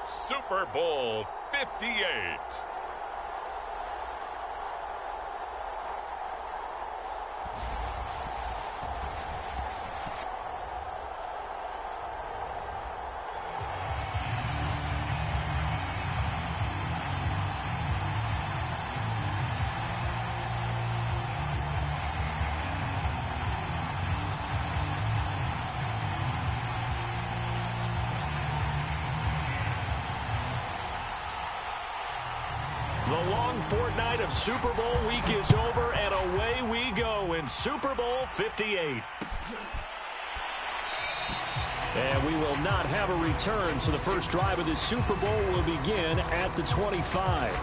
Super Bowl 58. The long fortnight of Super Bowl week is over, and away we go in Super Bowl 58. And we will not have a return, so the first drive of this Super Bowl will begin at the 25.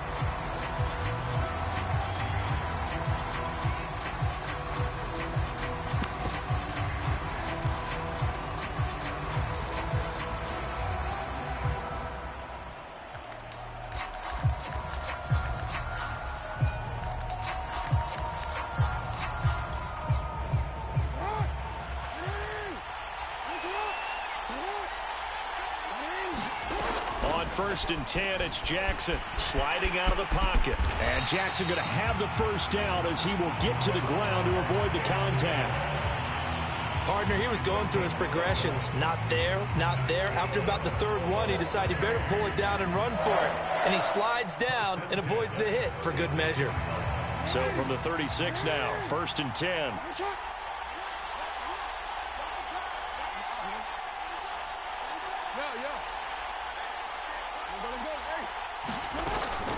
First and 10, it's Jackson sliding out of the pocket. And Jackson going to have the first down as he will get to the ground to avoid the contact. Partner, he was going through his progressions. Not there, not there. After about the third one, he decided he better pull it down and run for it. And he slides down and avoids the hit for good measure. So from the 36 now, first and 10.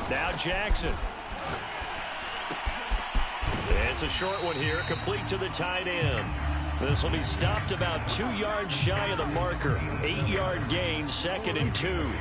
Now Jackson. It's a short one here, complete to the tight end. This will be stopped about 2 yards shy of the marker. 8-yard gain, second and 2.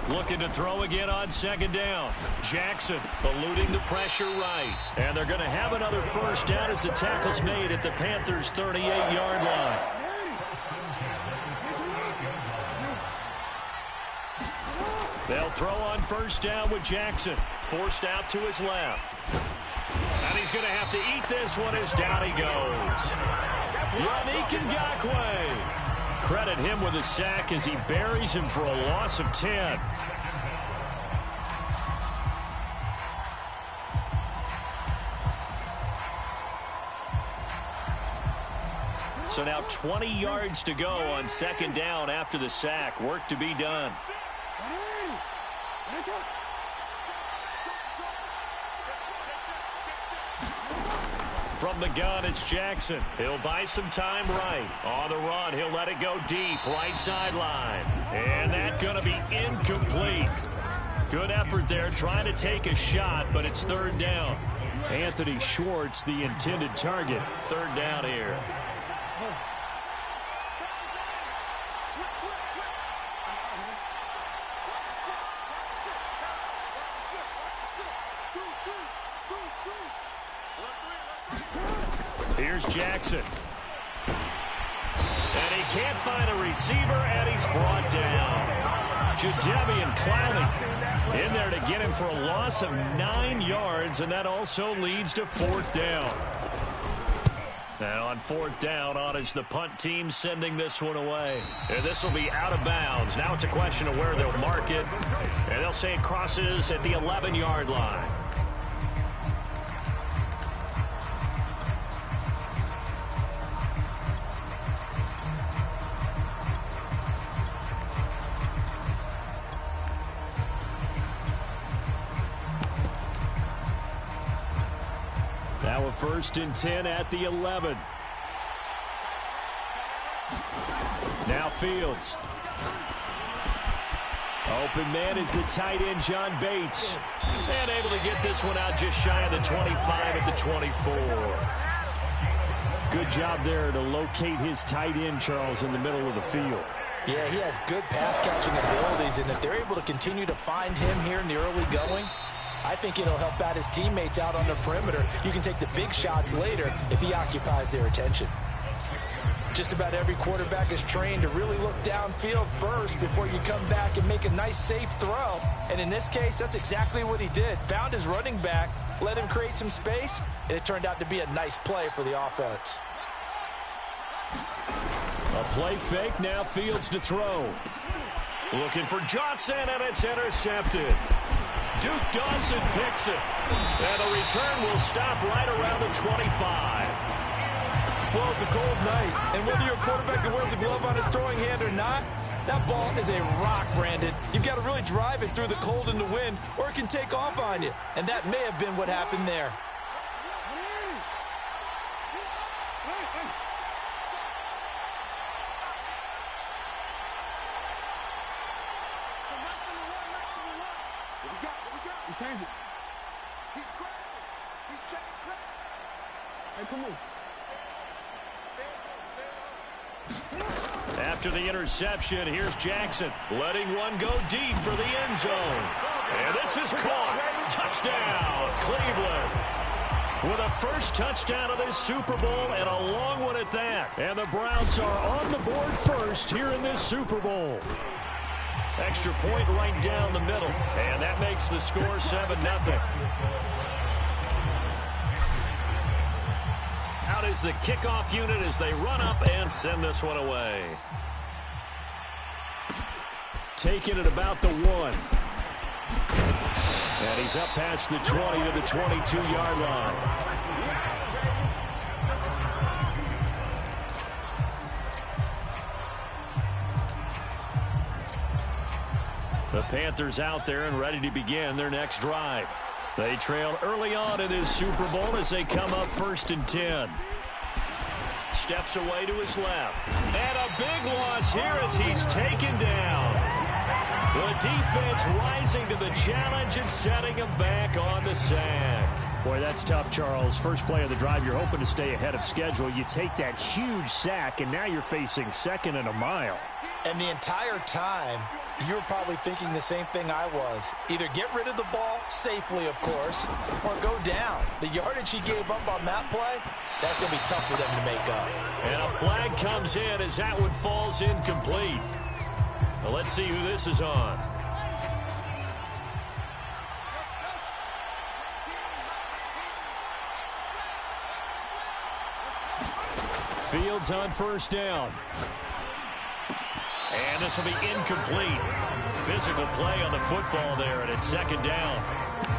Looking to throw again on second down. Jackson eluding the pressure right. And they're going to have another first down as the tackle's made at the Panthers' 38-yard line. They'll throw on first down with Jackson. Forced out to his left. And he's going to have to eat this one as down he goes. Yannick Ngakoue. Credit him with a sack as he buries him for a loss of 10. So now 20 yards to go on second down after the sack. Work to be done. From the gun, it's Jackson. He'll buy some time right. On the run, he'll let it go deep, right sideline. And that's going to be incomplete. Good effort there, trying to take a shot, but it's third down. Anthony Schwartz, the intended target. Third down here. Here's Jackson. And he can't find a receiver, and he's brought down. Jadeveon Clowney in there to get him for a loss of 9 yards, and that also leads to fourth down. Now on fourth down, on is the punt team sending this one away. And this will be out of bounds. Now it's a question of where they'll mark it. And they'll say it crosses at the 11-yard line. Now a first and 10 at the 11. Now Fields. Open man is the tight end, John Bates. And able to get this one out just shy of the 25 at the 24. Good job there to locate his tight end, Charles, in the middle of the field. Yeah, he has good pass-catching abilities, and if they're able to continue to find him here in the early going, I think it'll help out his teammates out on the perimeter. You can take the big shots later if he occupies their attention. Just about every quarterback is trained to really look downfield first before you come back and make a nice, safe throw. And in this case, that's exactly what he did. Found his running back, let him create some space, and it turned out to be a nice play for the offense. A play fake, now Fields to throw. Looking for Johnson, and it's intercepted. Duke Dawson picks it. And the return will stop right around the 25. Well, it's a cold night, and whether you're a quarterback that wears a glove on his throwing hand or not, that ball is a rock, Brandon. You've got to really drive it through the cold and the wind, or it can take off on you. And that may have been what happened there. He's crashing. He's checking crash. Hey, come on. After the interception, here's Jackson, letting one go deep for the end zone. And this is caught. Touchdown, Cleveland. With a first touchdown of this Super Bowl, and a long one at that. And the Browns are on the board first here in this Super Bowl. Extra point right down the middle. And that makes the score 7-0. Out is the kickoff unit as they run up and send this one away. Taking it about the 1. And he's up past the 20 to the 22-yard line. The Panthers out there and ready to begin their next drive. They trailed early on in this Super Bowl as they come up 1st and 10. Steps away to his left. And a big loss here as he's taken down. The defense rising to the challenge and setting him back on the sack. Boy, that's tough, Charles. First play of the drive, you're hoping to stay ahead of schedule. You take that huge sack, and now you're facing 2nd and a mile. And the entire time, you were probably thinking the same thing I was. Either get rid of the ball, safely of course, or go down. The yardage he gave up on that play, that's going to be tough for them to make up. And a flag comes in as that one falls incomplete. Well, let's see who this is on. Fields on 1st down. And this will be incomplete. Physical play on the football there, and it's 2nd down.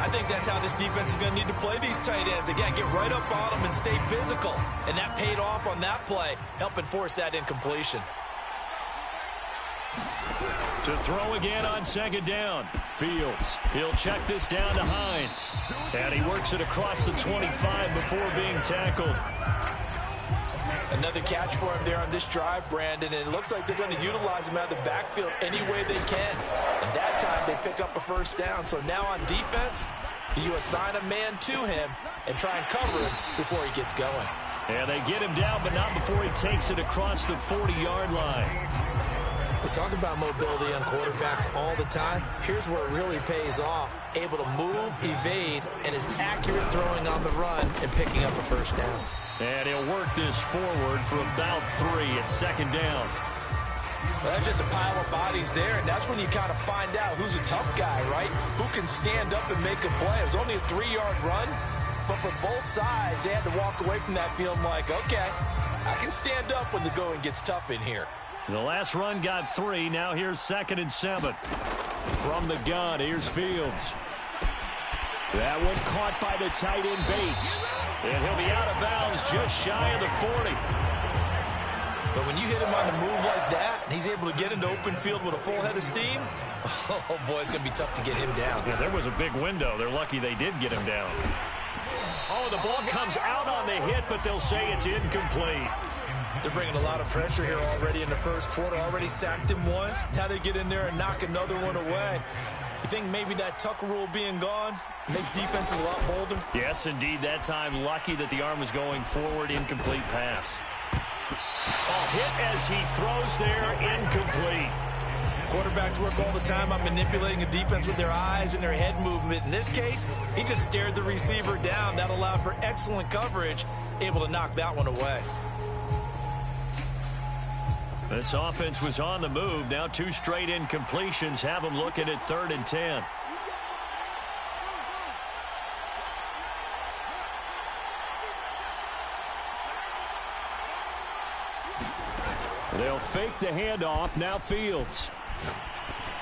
I think that's how this defense is going to need to play these tight ends. Again, get right up on them and stay physical. And that paid off on that play, helping force that incompletion. To throw again on 2nd down. Fields. He'll check this down to Hines. And he works it across the 25 before being tackled. Another catch for him there on this drive, Brandon, and it looks like they're going to utilize him out of the backfield any way they can. And that time they pick up a 1st down. So now on defense, do you assign a man to him and try and cover him before he gets going? And they get him down, but not before he takes it across the 40-yard line. We talk about mobility on quarterbacks all the time. Here's where it really pays off. Able to move, evade, and is accurate throwing on the run and picking up a 1st down. And he'll work this forward for about 3 at 2nd down. Well, there's just a pile of bodies there, and that's when you kind of find out who's a tough guy, right? Who can stand up and make a play. It was only a 3-yard run, but for both sides, they had to walk away from that feeling like, okay, I can stand up when the going gets tough in here. The last run got 3. Now here's 2nd and 7. From the gun, here's Fields. That one caught by the tight end Bates. And he'll be out of bounds just shy of the 40. But when you hit him on the move like that, and he's able to get into open field with a full head of steam, oh boy, it's going to be tough to get him down. Yeah, there was a big window. They're lucky they did get him down. Oh, the ball comes out on the hit, but they'll say it's incomplete. They're bringing a lot of pressure here already in the 1st quarter. Already sacked him once. Now they get in there and knock another one away. You think maybe that Tucker rule being gone makes defenses a lot bolder? Yes, indeed. That time, lucky that the arm was going forward. Incomplete pass. A hit as he throws there. Incomplete. Quarterbacks work all the time on manipulating a defense with their eyes and their head movement. In this case, he just stared the receiver down. That allowed for excellent coverage, able to knock that one away. This offense was on the move. Now 2 straight incompletions have them looking at 3rd and 10. They'll fake the handoff. Now Fields.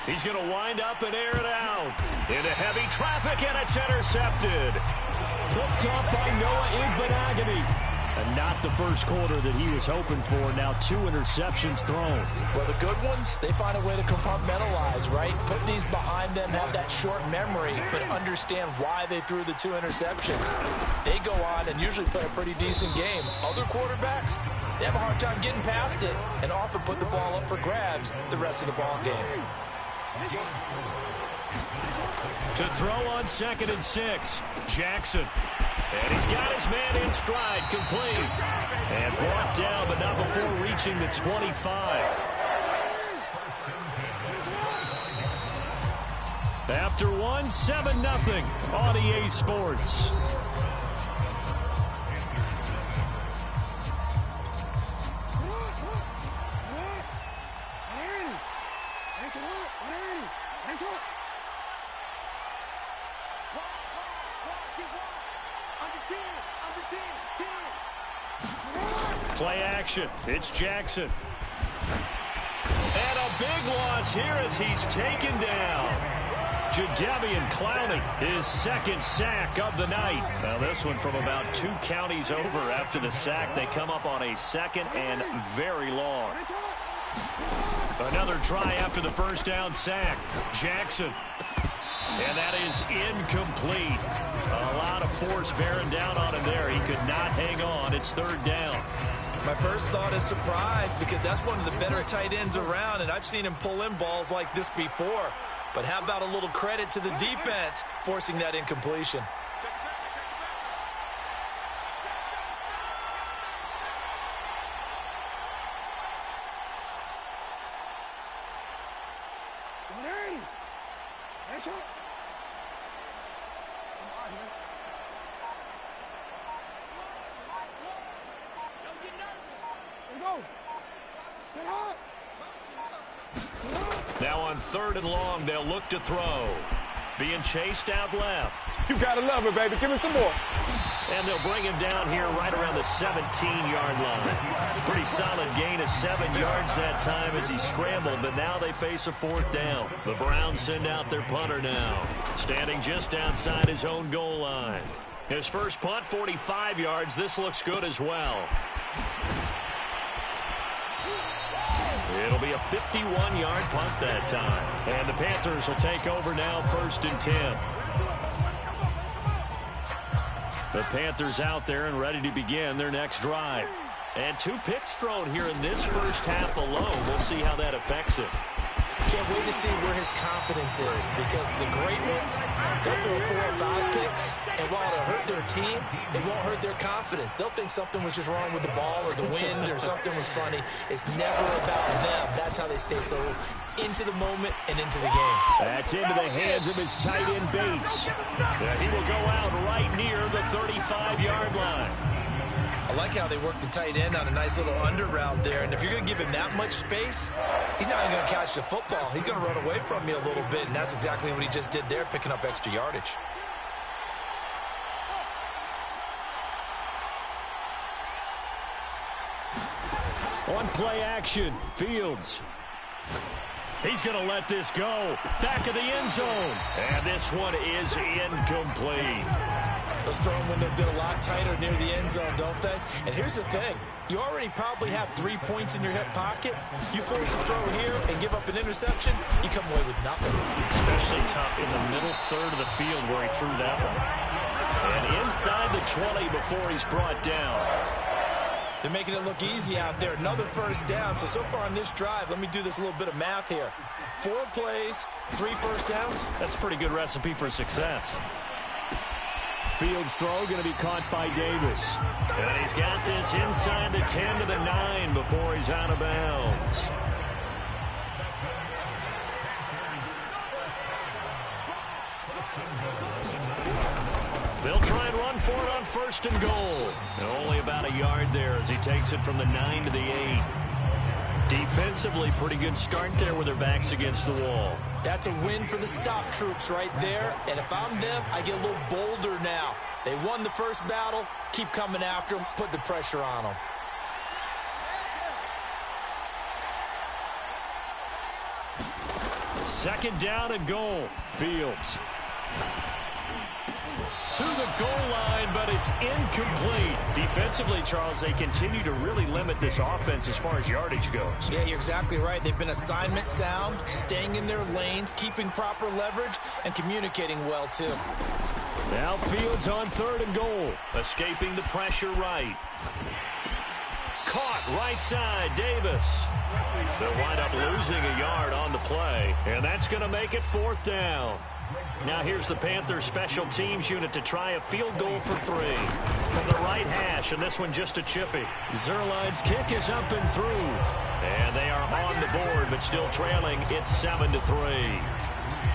He's going to wind up and air it out. Into heavy traffic, and it's intercepted. Picked off by Noah Igbenogany. And not the first quarter that he was hoping for. Now 2 interceptions thrown. Well, the good ones, they find a way to compartmentalize, right? Put these behind them, have that short memory, but understand why they threw the 2 interceptions. They go on and usually play a pretty decent game. Other quarterbacks, they have a hard time getting past it and often put the ball up for grabs the rest of the ball game. To throw on 2nd and 6, Jackson. And he's got his man in stride, complete. And brought down, but not before reaching the 25. After one, 7-0 on EA Sports. Play action. It's Jackson. And a big loss here as he's taken down. Jadeveon Clowney, his 2nd sack of the night. Now this one from about 2 counties over after the sack. They come up on a 2nd and very long. Another try after the first down sack. Jackson. And that is incomplete. A lot of force bearing down on him there. He could not hang on. It's 3rd down. My first thought is surprise because that's one of the better tight ends around, and I've seen him pull in balls like this before. But how about a little credit to the defense forcing that incompletion? Now on 3rd and long, they'll look to throw. Being chased out left. You gotta love her, baby. Give me some more. And they'll bring him down here right around the 17-yard line. Pretty solid gain of 7 yards that time as he scrambled, but now they face a 4th down. The Browns send out their punter now, standing just outside his own goal line. His first punt, 45 yards. This looks good as well. It'll be a 51-yard punt that time. And the Panthers will take over now, 1st and 10. The Panthers out there and ready to begin their next drive. And 2 picks thrown here in this first half alone. We'll see how that affects it. Can't wait to see where his confidence is because the great ones, they'll throw 4 or 5 picks, and while it'll hurt their team, it won't hurt their confidence. They'll think something was just wrong with the ball or the wind or something was funny. It's never about them. That's how they stay so into the moment and into the game. That's into the hands of his tight end, Bates. He will go out right near the 35-yard line. I like how they work the tight end on a nice little under route there. And if you're going to give him that much space, he's not even going to catch the football. He's going to run away from you a little bit, and that's exactly what he just did there, picking up extra yardage. On play action, Fields. He's going to let this go. Back of the end zone. And this one is incomplete. Those throwing windows get a lot tighter near the end zone, don't they? And here's the thing. You already probably have 3 points in your hip pocket. You force a throw here and give up an interception, you come away with nothing. Especially tough in the middle third of the field where he threw that one. And inside the 20 before he's brought down. They're making it look easy out there. Another first down. So far on this drive, let me do this little bit of math here. 4 plays, 3 first downs. That's a pretty good recipe for success. Fields throw going to be caught by Davis. And he's got this inside the 10 to the 9 before he's out of bounds. They'll try and run for it on 1st and goal. And only about a yard there as he takes it from the 9 to the 8. Defensively, pretty good start there with their backs against the wall. That's a win for the stop troops right there. And if I'm them, I get a little bolder now. They won the first battle. Keep coming after them. Put the pressure on them. Second down and goal. Fields to the goal line, but it's incomplete. Defensively, Charles, they continue to really limit this offense as far as yardage goes. Yeah, you're exactly right. They've been assignment sound, staying in their lanes, keeping proper leverage, and communicating well, too. Now Fields on third and goal. Escaping the pressure right. Caught right side, Davis. They'll wind up losing a yard on the play, and that's going to make it fourth down. Now here's the Panthers special teams unit to try a field goal for 3. From the right hash, and this one just a chippy. Zerline's kick is up and through. And they are on the board, but still trailing. It's 7-3.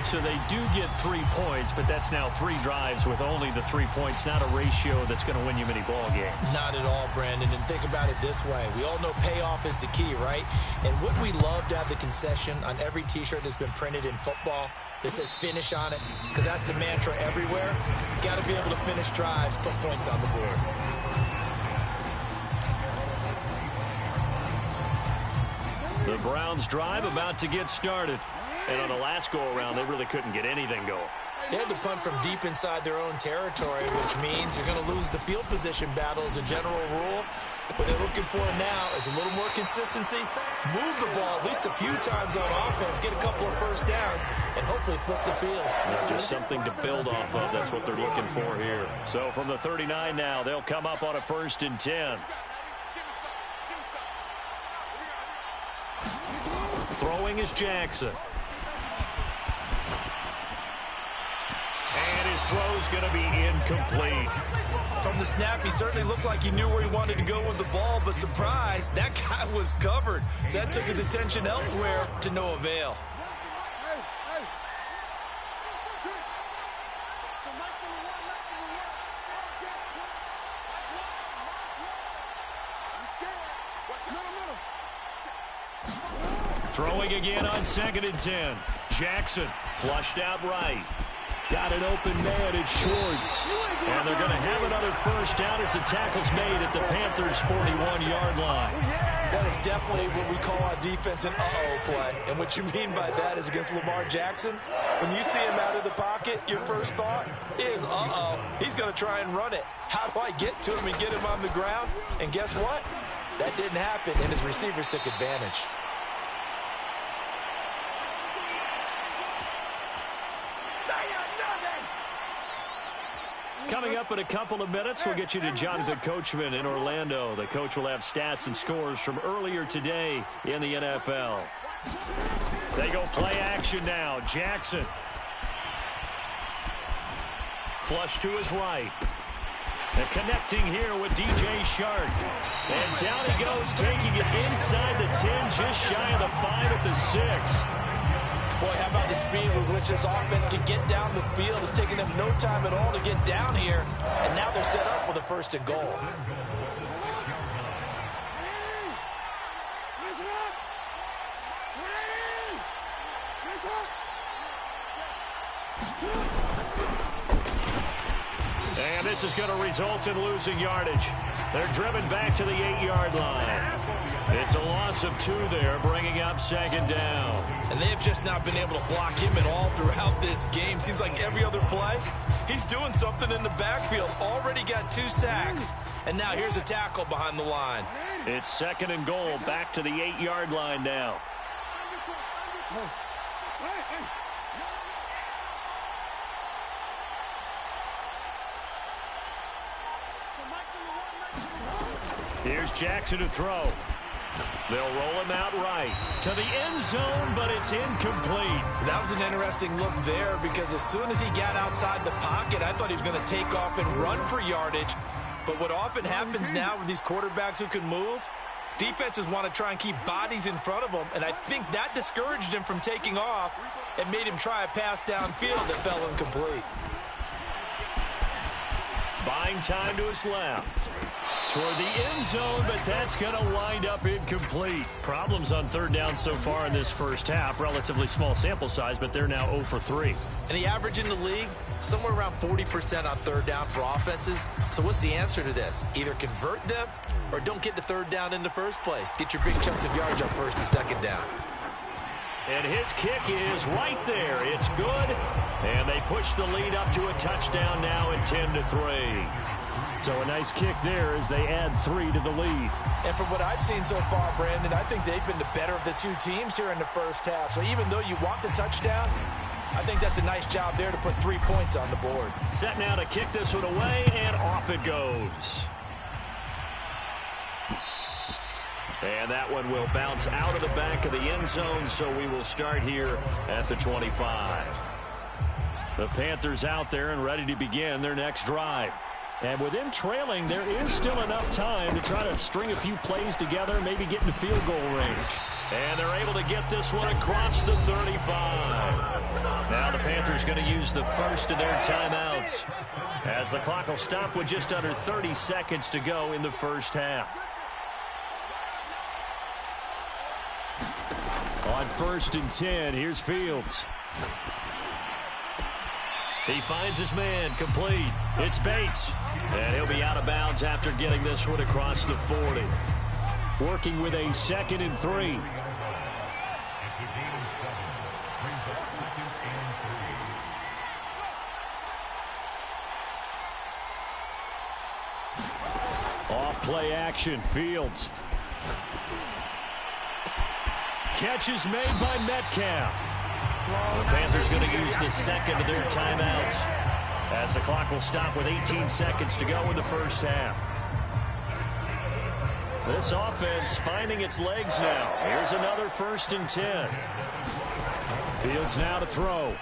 So they do get 3 points, but that's now 3 drives with only the 3 points, not a ratio that's going to win you many ball games. Not at all, Brandon. And think about it this way. We all know payoff is the key, right? And wouldn't we love to have the concession on every T-shirt that's been printed in football that says finish on it? Because that's the mantra everywhere. Got to be able to finish drives, put points on the board. The Browns drive about to get started. And on the last go-around, they really couldn't get anything going. They had to punt from deep inside their own territory, which means you're going to lose the field position battle as a general rule. What they're looking for now is a little more consistency, move the ball at least a few times on offense, get a couple of first downs, and hopefully flip the field. Just something to build off of. That's what they're looking for here. So from the 39 now, they'll come up on a 1st and 10. Throwing is Jackson. And his throw's going to be incomplete. From the snap, he certainly looked like he knew where he wanted to go with the ball, but surprise, that guy was covered. So that took his attention elsewhere to no avail. Throwing again on 2nd and 10. Jackson flushed out right. Got an open man. It's Schwartz. And they're going to have another first down as the tackle's made at the Panthers' 41-yard line. That is definitely what we call on defense an uh-oh play. And what you mean by that is against Lamar Jackson, when you see him out of the pocket, your first thought is, uh-oh, he's going to try and run it. How do I get to him and get him on the ground? And guess what? That didn't happen, and his receivers took advantage. Coming up in a couple of minutes, we'll get you to Jonathan Coachman in Orlando. The coach will have stats and scores from earlier today in the NFL. They go play action now. Jackson. Flush to his right. And connecting here with DJ Shark. And down he goes, taking it inside the 10, just shy of the 5 at the 6. Boy, how about the speed with which this offense can get down the field? It's taking them no time at all to get down here. And now they're set up with a 1st and goal. And this is going to result in losing yardage. They're driven back to the 8-yard line. It's a loss of 2 there, bringing up 2nd down. And they've just not been able to block him at all throughout this game. Seems like every other play, he's doing something in the backfield. Already got 2 sacks. And now here's a tackle behind the line. It's 2nd and goal, back to the 8-yard line now. Here's Jackson to throw. They'll roll him out right to the end zone, but it's incomplete. That was an interesting look there because as soon as he got outside the pocket, I thought he was going to take off and run for yardage. But what often happens now with these quarterbacks who can move, defenses want to try and keep bodies in front of them, and I think that discouraged him from taking off and made him try a pass downfield that fell incomplete. Buying time to his left. toward the end zone, but that's going to wind up incomplete. Problems on third down so far in this first half. Relatively small sample size, but they're now 0 for 3. And the average in the league, somewhere around 40% on third down for offenses. So what's the answer to this? Either convert them or don't get to third down in the first place. Get your big chunks of yards on first and second down. And his kick is right there. It's good. And they push the lead up to a touchdown now at 10-3. So a nice kick there as they add 3 to the lead. And from what I've seen so far, Brandon, I think they've been the better of the two teams here in the first half. So even though you want the touchdown, I think that's a nice job there to put 3 points on the board. Set now to kick this one away, and off it goes. And that one will bounce out of the back of the end zone, so we will start here at the 25. The Panthers out there and ready to begin their next drive. And with them trailing, there is still enough time to try to string a few plays together, maybe get into field goal range. And they're able to get this one across the 35. Now the Panthers going to use the first of their timeouts, as the clock will stop with just under 30 seconds to go in the first half. On 1st and 10, here's Fields. He finds his man, complete. It's Bates. And he'll be out of bounds after getting this one across the 40. Working with a 2nd and 3. Off play action, Fields. Catch is made by Metcalf. The Panthers going to use the second of their timeouts, as the clock will stop with 18 seconds to go in the first half. This offense finding its legs now. Here's another 1st and 10. Fields now to throw.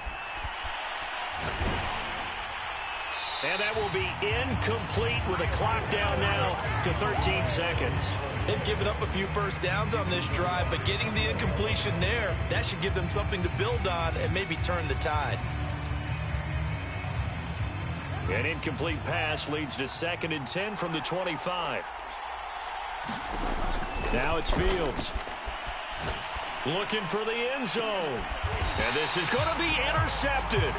And that will be incomplete with the clock down now to 13 seconds. They've given up a few first downs on this drive, but getting the incompletion there, that should give them something to build on and maybe turn the tide. An incomplete pass leads to 2nd and 10 from the 25. Now it's Fields. Looking for the end zone. And this is going to be intercepted.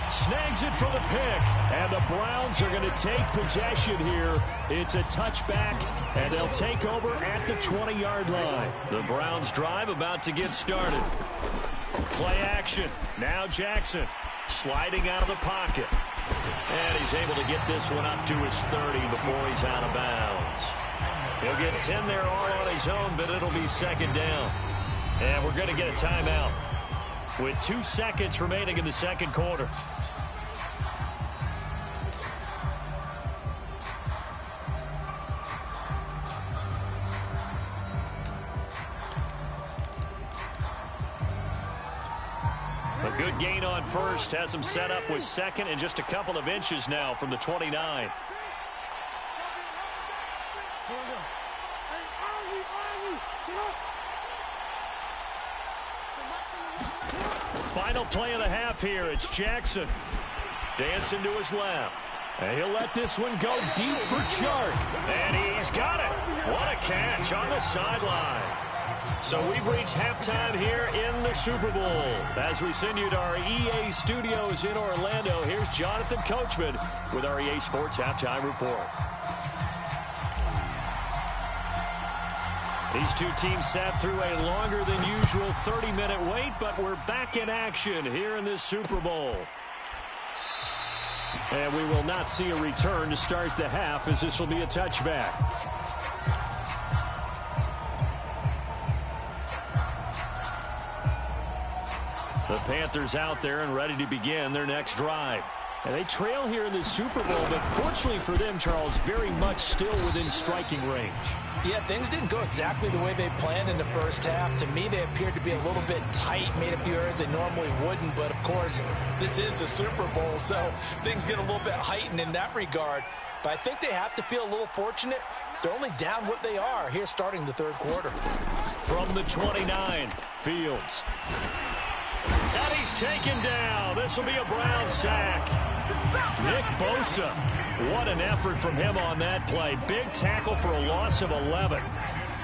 Snags it for the pick, and the Browns are going to take possession here. It's a touchback, and they'll take over at the 20-yard line. The Browns drive about to get started. Play action. Now Jackson sliding out of the pocket. And he's able to get this one up to his 30 before he's out of bounds. He'll get 10 there all on his own, but it'll be 2nd down. And we're going to get a timeout with 2 seconds remaining in the second quarter. A good gain on first has him set up with 2nd and just a couple of inches now from the 29. Final play of the half here. It's Jackson. Dancing to his left. And he'll let this one go deep for Chark. And he's got it. What a catch on the sideline. So we've reached halftime here in the Super Bowl. As we send you to our EA studios in Orlando, here's Jonathan Coachman with our EA Sports Halftime Report. These two teams sat through a longer than usual 30-minute wait, but we're back in action here in this Super Bowl. And we will not see a return to start the half, as this will be a touchback. The Panthers out there and ready to begin their next drive. And they trail here in the Super Bowl, but fortunately for them, Charles, very much still within striking range. Yeah, things didn't go exactly the way they planned in the first half. To me, they appeared to be a little bit tight, made a few errors they normally wouldn't. But, of course, this is the Super Bowl, so things get a little bit heightened in that regard. But I think they have to feel a little fortunate. They're only down what they are here starting the third quarter. From the 29, Fields. And he's taken down. This will be a Brown sack. Nick Bosa What an effort from him on that play. Big tackle for a loss of 11.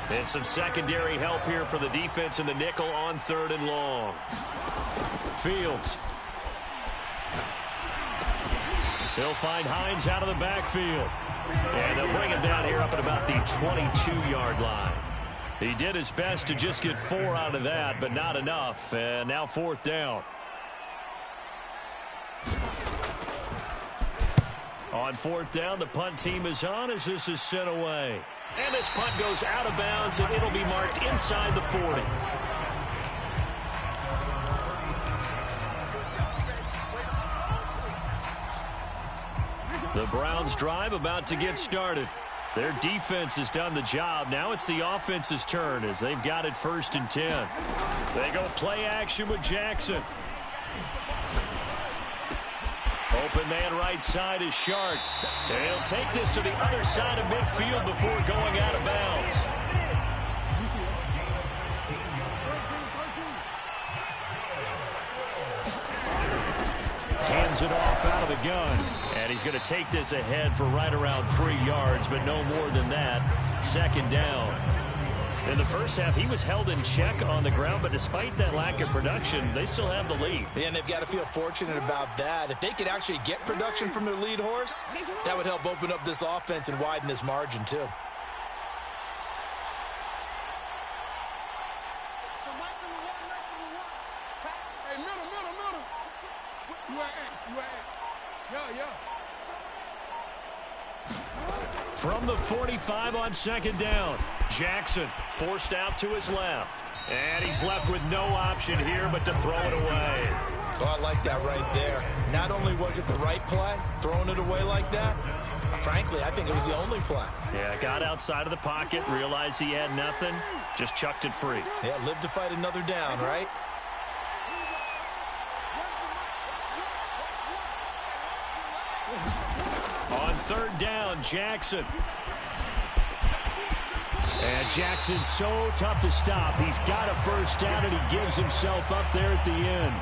And some secondary help here for the defense in the nickel on 3rd and long. Fields. He'll find Hines out of the backfield. And they'll bring him down here up at about the 22-yard line. He did his best to just get 4 out of that, but not enough. And now 4th down. On 4th down, the punt team is on as this is sent away. And this punt goes out of bounds, and it'll be marked inside the 40. The Browns drive about to get started. Their defense has done the job. Now it's the offense's turn as they've got it 1st and 10. They go play action with Jackson. Open man right side is Shark. And he'll take this to the other side of midfield before going out of bounds. Hands it off out of the gun. And he's going to take this ahead for right around 3 yards, but no more than that. 2nd down. In the first half, he was held in check on the ground, but despite that lack of production, they still have the lead. Yeah, and they've got to feel fortunate about that. If they could actually get production from their lead horse, that would help open up this offense and widen this margin, too. Hey, middle. You at X. Yeah. From the 45 on 2nd down, Jackson forced out to his left. And he's left with no option here but to throw it away. Oh, I like that right there. Not only was it the right play, throwing it away like that, frankly, I think it was the only play. Yeah, got outside of the pocket, realized he had nothing, just chucked it free. Yeah, live to fight another down, right? On 3rd down, Jackson. And Jackson's so tough to stop. He's got a 1st down, and he gives himself up there at the end.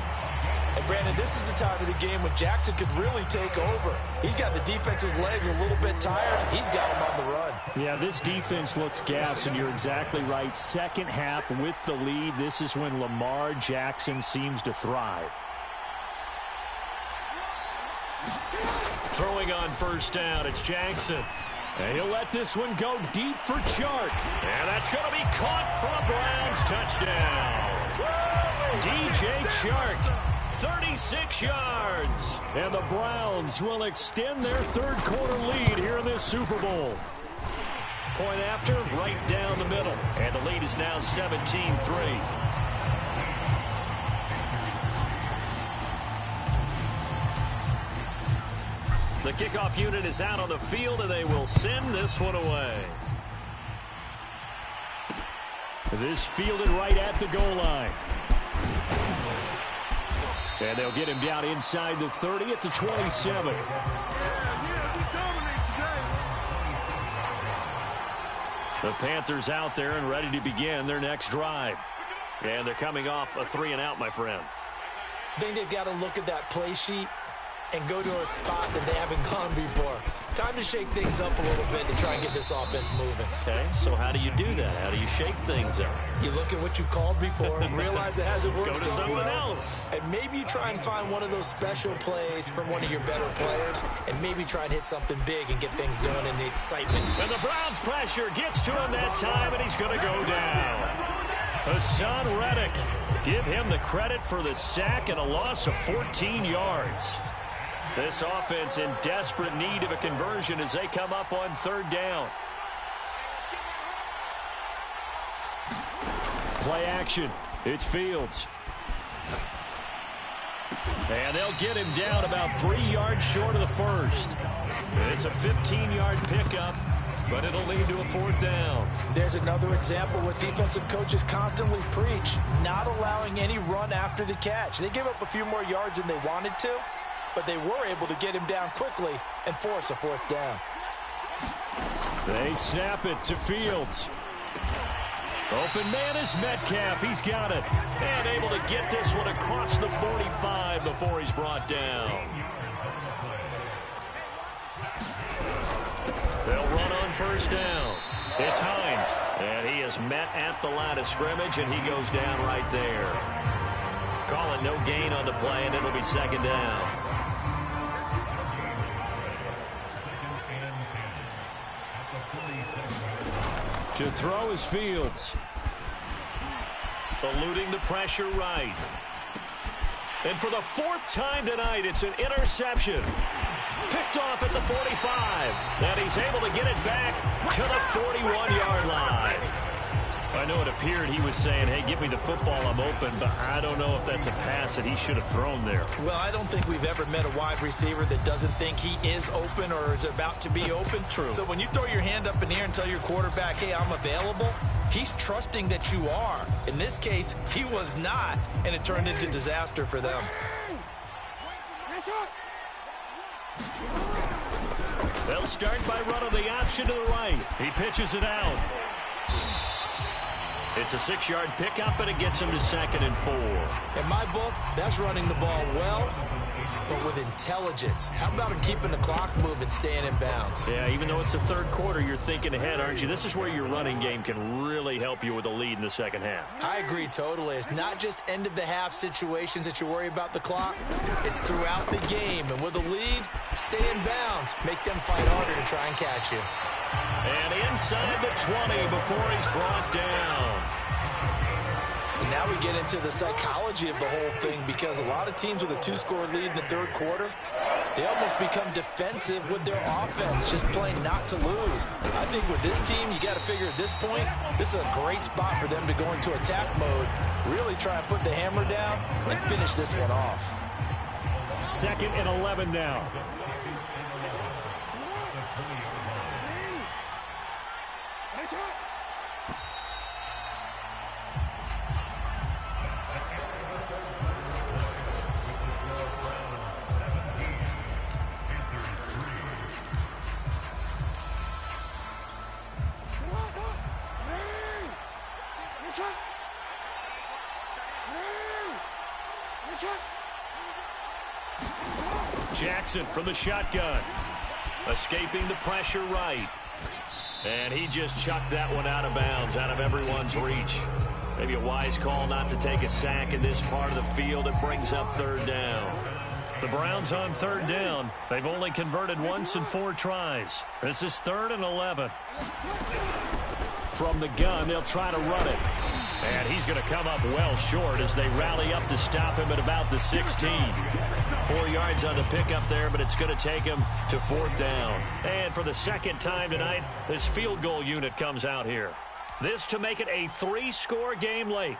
And, Brandon, this is the time of the game when Jackson could really take over. He's got the defense's legs a little bit tired, and he's got him on the run. Yeah, this defense looks gassed, and you're exactly right. 2nd half with the lead, this is when Lamar Jackson seems to thrive. Throwing on 1st down, it's Jackson. And he'll let this one go deep for Chark. And that's going to be caught for a Browns touchdown. DJ Chark, 36 yards. And the Browns will extend their 3rd quarter lead here in this Super Bowl. Point after, right down the middle. And the lead is now 17-3. The kickoff unit is out on the field, and they will send this one away. This fielded right at the goal line. And they'll get him down inside the 30 at the 27. The Panthers out there and ready to begin their next drive. And they're coming off a 3-and-out, my friend. I think they've got to look at that play sheet and go to a spot that they haven't gone before. Time to shake things up a little bit to try and get this offense moving. Okay, so how do you do that? How do you shake things up? You look at what you've called before and realize it hasn't worked Go to so something well. else. And maybe you try and find one of those special plays from one of your better players and maybe try and hit something big and get things going in the excitement. And the Browns pressure gets to him that time, and he's going to go down. Hassan Reddick, give him the credit for the sack and a loss of 14 yards. This offense in desperate need of a conversion as they come up on 3rd down. Play action. It's Fields. And they'll get him down about 3 yards short of the 1st. It's a 15-yard pickup, but it'll lead to a 4th down. There's another example where defensive coaches constantly preach, not allowing any run after the catch. They give up a few more yards than they wanted to, but they were able to get him down quickly and force a 4th down. They snap it to Fields. Open man is Metcalf. He's got it. And able to get this one across the 45 before he's brought down. They'll run on first down. It's Hines, and he is met at the line of scrimmage, and he goes down right there. Call it no gain on the play, and it'll be second down. To throw is Fields. Eluding the pressure right. And for the fourth time tonight, it's an interception. Picked off at the 45. And he's able to get it back to the 41-yard line. I know it appeared he was saying, hey, give me the football, I'm open, but I don't know if that's a pass that he should have thrown there. Well, I don't think we've ever met a wide receiver that doesn't think he is open or is about to be open. True. So when you throw your hand up in the air and tell your quarterback, hey, I'm available, he's trusting that you are. In this case, he was not, and it turned into disaster for them. They'll start by running the option to the right. He pitches it out. It's a 6-yard pickup, and it gets him to 2nd and 4. In my book, that's running the ball well, but with intelligence. How about him keeping the clock moving, staying in bounds? Yeah, even though it's the third quarter, you're thinking ahead, aren't you? This is where your running game can really help you with a lead in the second half. I agree totally. It's not just end-of-the-half situations that you worry about the clock. It's throughout the game. And with a lead, stay in bounds. Make them fight harder to try and catch you. And inside the 20 before he's brought down. And now we get into the psychology of the whole thing, because a lot of teams with a 2-score lead in the third quarter, they almost become defensive with their offense, just playing not to lose. I think with this team, you got to figure at this point, this is a great spot for them to go into attack mode, really try and put the hammer down and finish this one off. 2nd and 11 now. Jackson from the shotgun. Escaping the pressure right. And he just chucked that one out of bounds, out of everyone's reach. Maybe a wise call not to take a sack in this part of the field. It brings up 3rd down. The Browns on 3rd down. They've only converted once in 4 tries. This is 3rd and 11. From the gun, they'll try to run it. And he's going to come up well short as they rally up to stop him at about the 16. 4 yards on the pickup there, but it's going to take him to 4th down. And for the second time tonight, this field goal unit comes out here. This to make it a 3-score game late.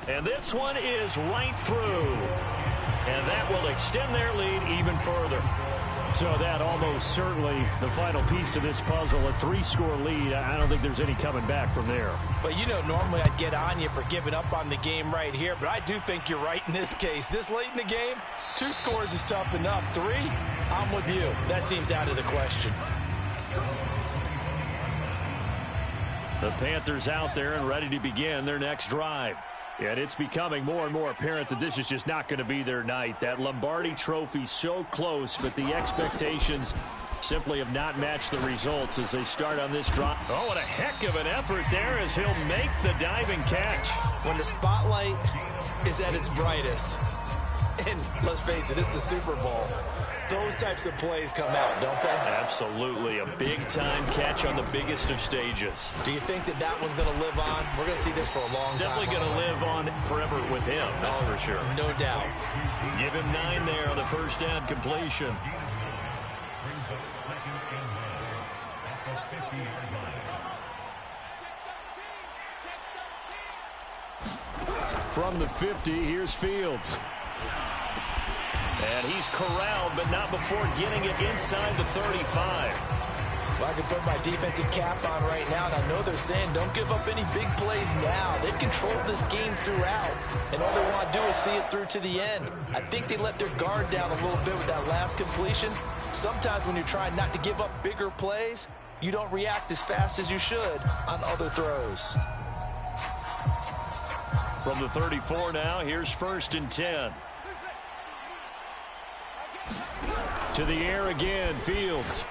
And this one is right through. And that will extend their lead even further. So that almost certainly the final piece to this puzzle, a 3-score lead. I don't think there's any coming back from there. But, you know, normally I'd get on you for giving up on the game right here, but I do think you're right in this case. This late in the game, 2 scores is tough enough. 3, I'm with you. That seems out of the question. The Panthers out there and ready to begin their next drive. And it's becoming more and more apparent that this is just not going to be their night. That Lombardi trophy so close, but the expectations simply have not matched the results as they start on this drive. Oh, what a heck of an effort there as he'll make the diving catch. When the spotlight is at its brightest, and let's face it, it's the Super Bowl, those types of plays come out, don't they? Absolutely. A big-time catch on the biggest of stages. Do you think that that one's going to live on? We're going to see this for a long time. Definitely going to live on forever with him, that's for sure. No doubt. Give him 9 there on the first down completion. From the 50, here's Fields. And he's corralled, but not before getting it inside the 35. Well, I can put my defensive cap on right now, and I know they're saying don't give up any big plays now. They've controlled this game throughout, and all they want to do is see it through to the end. I think they let their guard down a little bit with that last completion, Sometimes when you're trying not to give up bigger plays, you don't react as fast as you should on other throws. From the 34 now, here's 1st and 10. To the air again, Fields.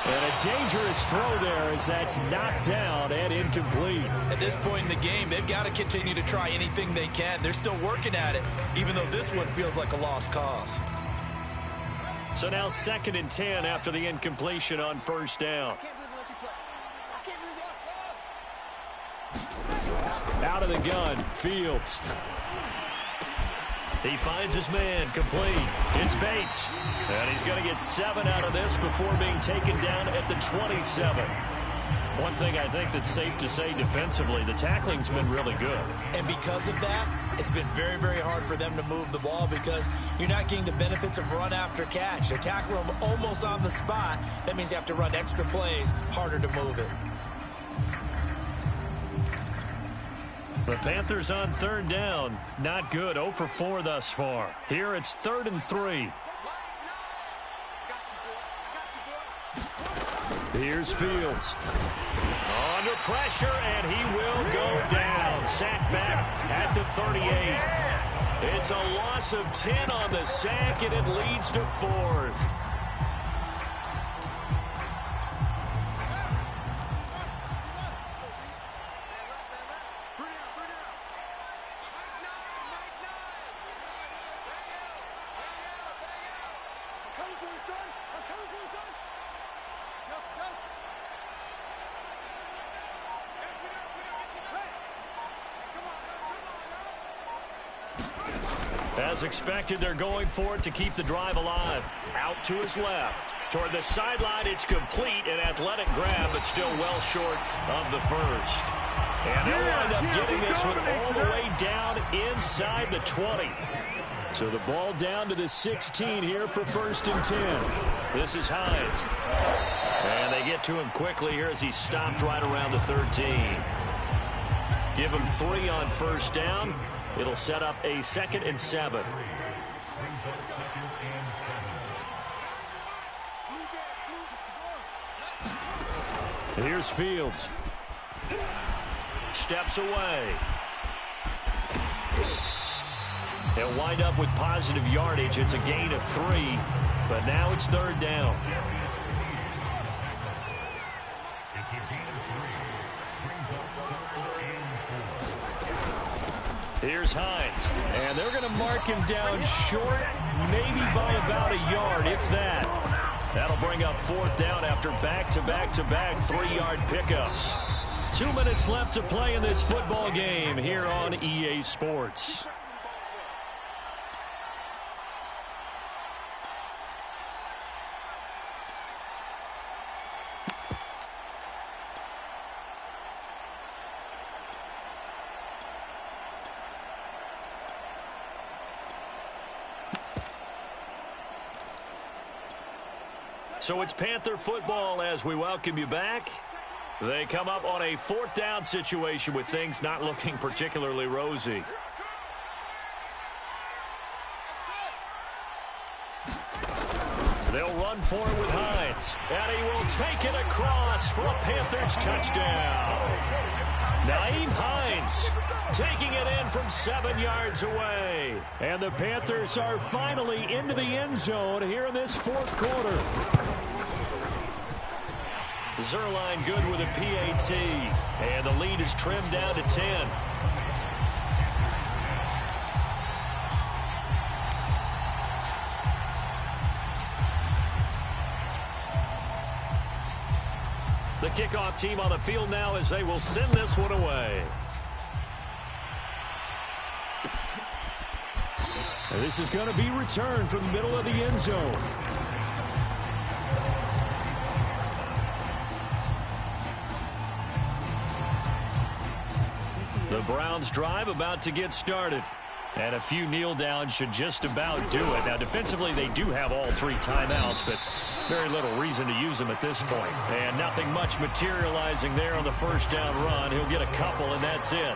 And a dangerous throw there as that's knocked down and incomplete. At this point in the game, they've got to continue to try anything they can. They're still working at it, even though this one feels like a lost cause. So now 2nd and 10 after the incompletion on 1st down. Out of the gun, Fields. He finds his man, complete. It's Bates. And he's going to get 7 out of this before being taken down at the 27. One thing I think that's safe to say defensively, the tackling's been really good. And because of that, it's been very, very hard for them to move the ball because you're not getting the benefits of run after catch. They tackle them almost on the spot. That means you have to run extra plays, harder to move it. The Panthers on 3rd down. Not good. 0 for 4 thus far. Here it's 3rd and 3. Here's Fields. Under pressure, and he will go down. Sack back at the 38. It's a loss of 10 on the sack, and it leads to 4th. As expected, they're going for it to keep the drive alive. Out to his left. Toward the sideline, it's complete. An athletic grab, but still well short of the first. And they'll wind up getting this one all the way down inside the 20. So the ball down to the 16 here for 1st and 10. This is Hines. And they get to him quickly here as he stopped right around the 13. Give him 3 on 1st down. It'll set up a 2nd and 7. Here's Fields. Steps away. They'll wind up with positive yardage. It's a gain of 3, but now it's 3rd down. Here's Hines. And they're going to mark him down short, maybe by about a yard, if that. That'll bring up 4th down after back-to-back-to-back 3-yard pickups. 2 minutes left to play in this football game here on EA Sports. So it's Panther football as we welcome you back. They come up on a 4th down situation with things not looking particularly rosy. They'll run for it with Hines. And he will take it across for a Panthers touchdown. Nyheim Hines taking it in from 7 yards away. And the Panthers are finally into the end zone here in this 4th quarter. Zerline good with a PAT. And the lead is trimmed down to 10. The kickoff team on the field now as they will send this one away. And this is going to be returned from the middle of the end zone. The Browns drive about to get started. And a few kneel downs should just about do it. Now, defensively, they do have all 3 timeouts, but very little reason to use them at this point. And nothing much materializing there on the 1st down run. He'll get a couple, and that's it.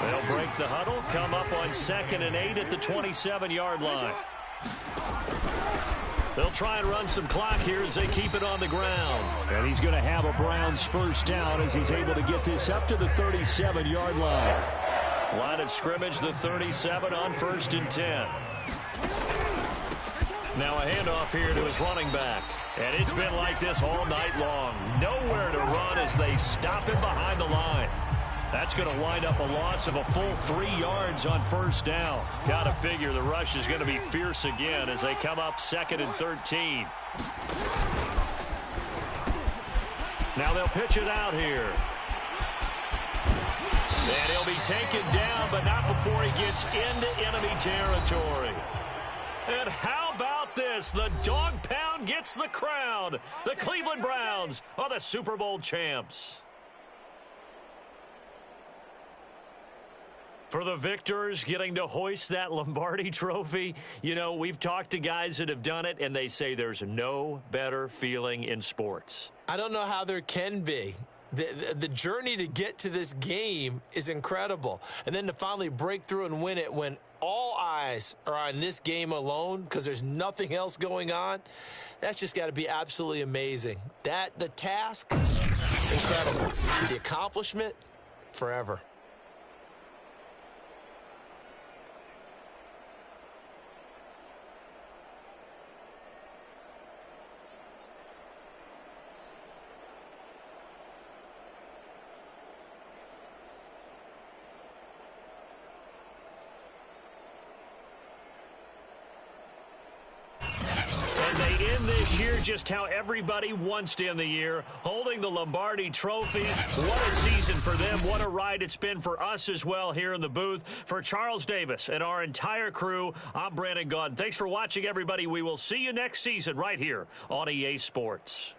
They'll break the huddle, come up on 2nd and 8 at the 27-yard line. They'll try and run some clock here as they keep it on the ground. And he's going to have a Browns first down as he's able to get this up to the 37-yard line. Line of scrimmage, the 37 on 1st and 10. Now a handoff here to his running back. And it's been like this all night long. Nowhere to run as they stop him behind the line. That's going to wind up a loss of a full 3 yards on 1st down. Got to figure the rush is going to be fierce again as they come up 2nd and 13. Now they'll pitch it out here. And he'll be taken down, but not before he gets into enemy territory. And how about this? The dog pound gets the crown. The Cleveland Browns are the Super Bowl champs. For the victors getting to hoist that Lombardi trophy, you know, we've talked to guys that have done it, and they say there's no better feeling in sports. I don't know how there can be. The journey to get to this game is incredible. And then to finally break through and win it when all eyes are on this game alone because there's nothing else going on, that's just got to be absolutely amazing. The task, incredible. The accomplishment, forever. This year, just how everybody wants to end the year, holding the Lombardi trophy. What a season for them. What a ride it's been for us as well here in the booth. For Charles Davis and our entire crew, I'm Brandon Gaudin. Thanks for watching, everybody. We will see you next season right here on EA Sports.